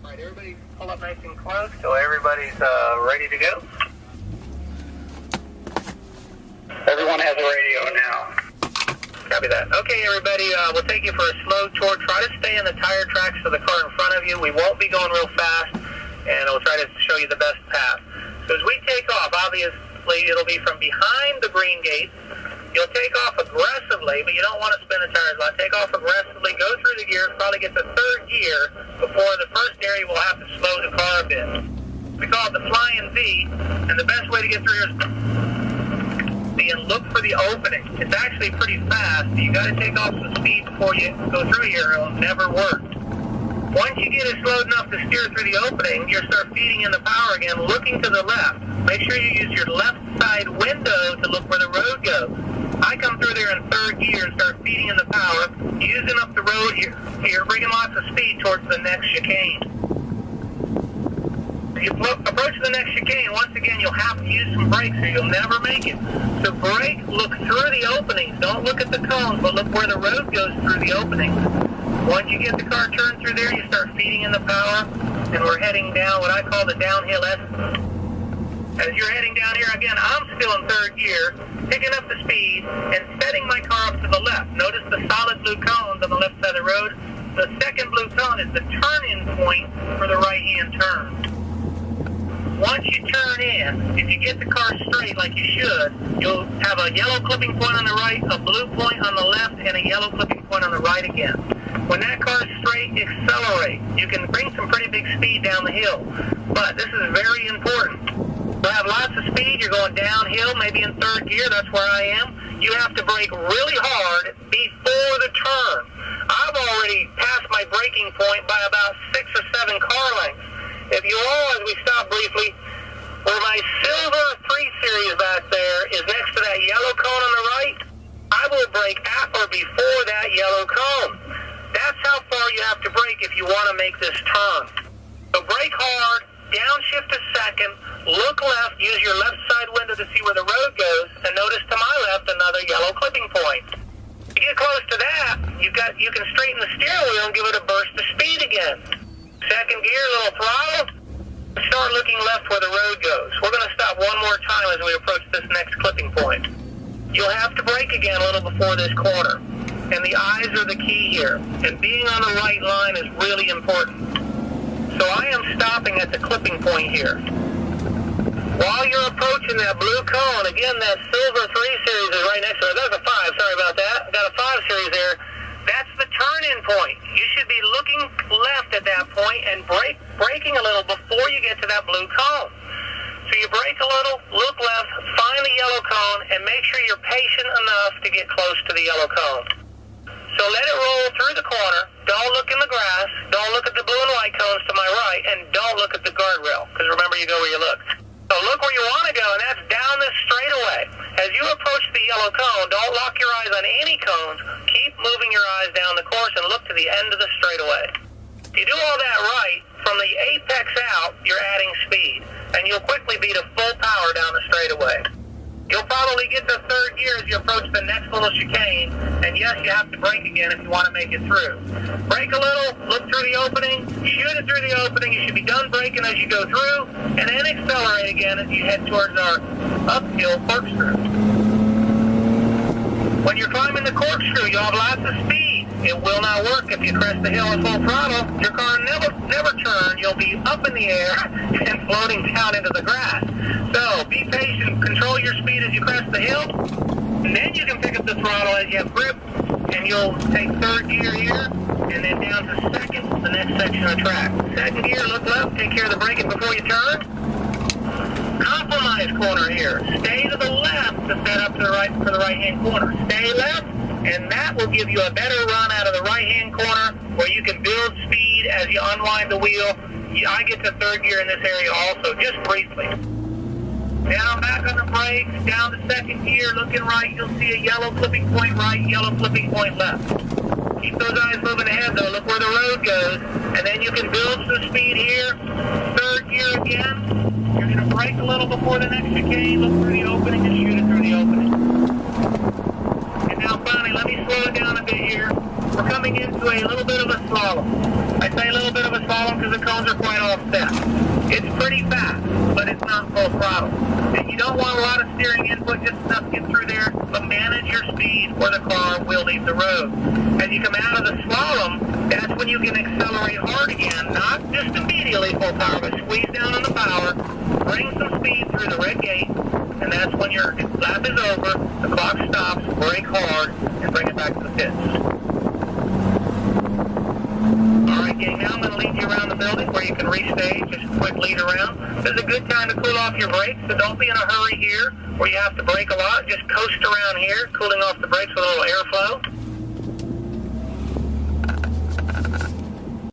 Alright, everybody pull up nice and close till everybody's ready to go. Everyone has a radio now. Copy that. Okay, everybody, we'll take you for a slow tour. Try to stay in the tire tracks of the car in front of you. We won't be going real fast, and we'll try to show you the best path. So as we take off, obviously, it'll be from behind the green gate. You'll take off aggressively, but you don't want to spin the tires a lot. Take off aggressively, go through the gears, probably get to third gear before the first area we'll have to slow the car a bit. We call it the flying V, and the best way to get through here is and look for the opening. It's actually pretty fast. You got to take off some speed before you go through here. It'll never work. Once you get it slowed enough to steer through the opening, you'll start feeding in the power again, looking to the left. Make sure you use your left side window to look where the road goes. I come through there in third gear and start feeding in the power, using up the road here. You're bringing lots of speed towards the next chicane. As you approach the next chicane, once again, you'll have to use some brakes or you'll never make it. So brake, look through the openings. Don't look at the cones, but look where the road goes through the openings. Once you get the car turned through there, you start feeding in the power, and we're heading down what I call the downhill S. As you're heading down here, again, I'm still in third gear, picking up the speed and setting my car up to the left. Notice the solid blue cones on the left side of the road. The second blue cone is the turn-in point for the right-hand turn. Once you turn in, if you get the car straight like you should, you'll have a yellow clipping point on the right, a blue point on the left, and a yellow clipping point on the right again. When that car is straight, accelerate. You can bring some pretty big speed down the hill, but this is very important. You'll have lots of speed. You're going downhill, maybe in third gear. That's where I am. You have to brake really hard before the turn. I've already passed my braking point by about 6 or 7 car lengths. If you all, as we stop briefly, where my silver 3 Series back there is next to that yellow cone on the right, I will brake at or before that yellow cone. That's how far you have to brake if you want to make this turn. So brake hard, downshift a second, look left, use your left side window to see where the road goes, and notice to my left another yellow clipping point. You get close to that, you can straighten the steering wheel and give it a burst of speed again. Second gear, little throttle, start looking left where the road goes. We're going to stop one more time as we approach this next clipping point. You'll have to brake again a little before this corner. And the eyes are the key here. And being on the right line is really important. So I am stopping at the clipping point here. While you're approaching that blue cone, again, that silver 3 Series is right next to it. That's a 5, sorry about that. Got a 5 Series there. That's the turn-in point. You should be looking left at that point and braking a little before you get to that blue cone. So you brake a little, look left, find the yellow cone, and make sure you're patient enough to get close to the yellow cone. So let it roll through the corner. Don't look in the grass. Don't look at the blue and white cones to my right, and don't look at the guardrail, because remember, you go where you look. So look where you want to go, and that's down this straightaway. As you approach the yellow cone, don't lock your eyes on any cones. Keep moving your eyes down the course and look to the end of the straightaway. If you do all that right, from the apex out, you're adding speed, and you'll quickly be to full power down the straightaway. You'll probably get to third gear as you approach the next little chicane, and yes, you have to brake again if you want to make it through. Brake a little, look through the opening, shoot it through the opening. You should be done braking as you go through, and then accelerate again as you head towards our uphill corkscrew. When you're climbing the corkscrew, you'll have lots of speed. It will not work if you crest the hill at full throttle. Your car never turn. You'll be up in the air and floating down into the grass. So be patient. Control your speed as you crest the hill. And then you can pick up the throttle as you have grip. And you'll take third gear here. And then down to second, the next section of track. Second gear, look left. Take care of the braking before you turn. Compromise corner here. Stay to the left to set up to the right for the right-hand corner. Stay left, and that will give you a better run out of the right-hand corner where you can build speed as you unwind the wheel. I get to third gear in this area also, just briefly. Down back on the brakes, down to second gear, looking right, you'll see a yellow clipping point right, yellow clipping point left. Keep those eyes moving ahead though, look where the road goes, and then you can build some speed here. Third gear again. You're going to brake a little before the next chicane, look through the opening and shoot it through the opening. And now finally, let me slow it down a bit here. We're coming into a little bit of a slalom. I say a little bit of a slalom because because the cones are quite all set. It's pretty fast, but it's not full throttle. And you don't want a lot of steering input, just enough to get through there, but manage your speed or the car will leave the road. As you come out of the slalom, that's when you can accelerate hard again, not just immediately full power, but squeeze down on the power, bring some speed through the red gate, and that's when your lap is over, the clock stops, brake hard, and bring it back to the pits. Alright gang, now I'm going to lead you around the building where you can restage, just a quick lead around. This is a good time to cool off your brakes, so don't be in a hurry here where you have to brake a lot. Just coast around here, cooling off the brakes with a little airflow.